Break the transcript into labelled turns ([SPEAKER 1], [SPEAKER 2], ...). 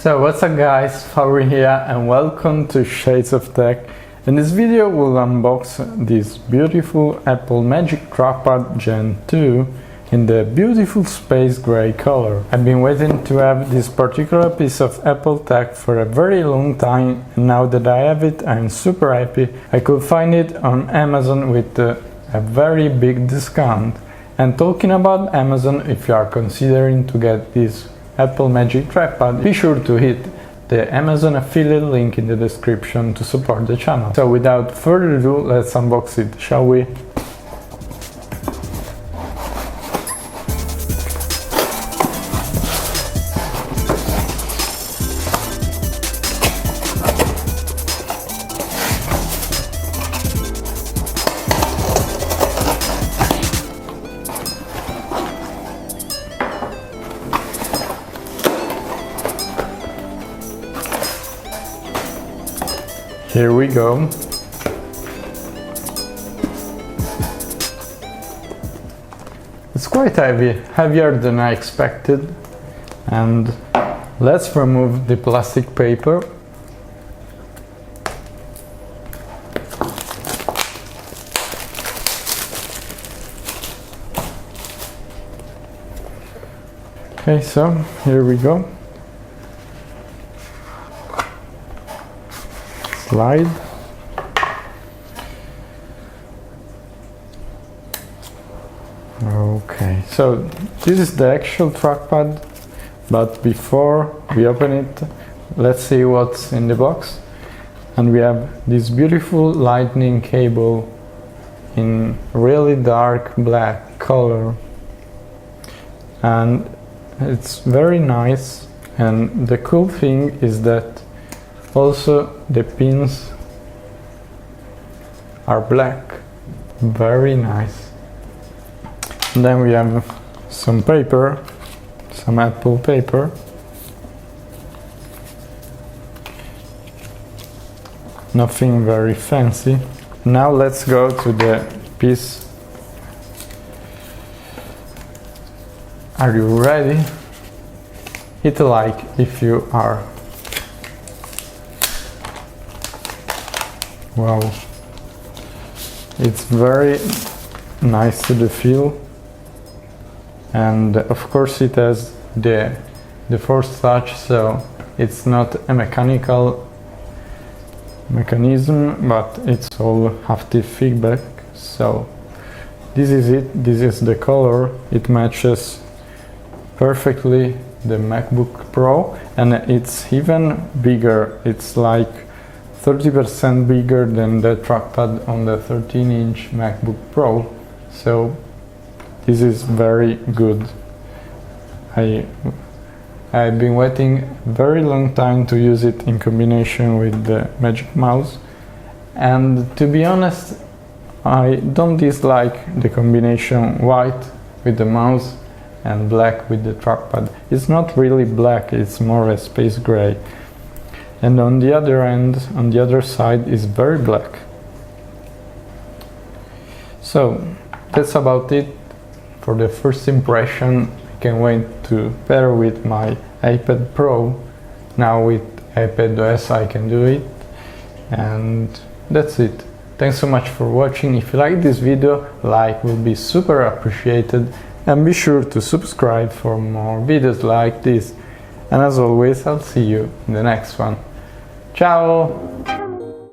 [SPEAKER 1] So what's up guys, Fabri here and welcome to Shades of Tech. In this video we'll unbox this beautiful Apple Magic Trackpad Gen 2 in the beautiful space gray color. I've been waiting to have this particular piece of Apple tech for a very long time, and now that I have it I'm super happy. I could find it on Amazon with a very big discount. And talking about Amazon, if you are considering to get this Apple Magic Trackpad, be sure to hit the Amazon affiliate link in the description to support the channel. So without further ado, let's unbox it, shall we? Here we go. It's quite heavy, heavier than I expected. And let's remove the plastic paper. Okay, so here we go. Slide. Okay, so this is the actual trackpad, but before we open it, let's see what's in the box. And we have this beautiful lightning cable in really dark black color, and it's very nice. And the cool thing is that also the pins are black, very nice. And then we have some paper, some Apple paper. Nothing very fancy. Now let's go to the piece. Are you ready? Hit a like if you are. Wow, it's very nice to the feel, and of course it has the force touch, so it's not a mechanical mechanism, but it's all haptic feedback. So this is it, this is the color. It matches perfectly the MacBook Pro, and it's even bigger. It's like 30% bigger than the trackpad on the 13-inch MacBook Pro, so this is very good. I've been waiting a very long time to use it in combination with the Magic Mouse, and to be honest, I don't dislike the combination white with the mouse and black with the trackpad. It's not really black, it's more a space gray. And on the other end, on the other side, is very black. So that's about it for the first impression. I can't wait to pair with my iPad Pro. Now with iPadOS I can do it. And that's it. Thanks so much for watching. If you like this video, like will be super appreciated. And be sure to subscribe for more videos like this. And as always, I'll see you in the next one. Ciao!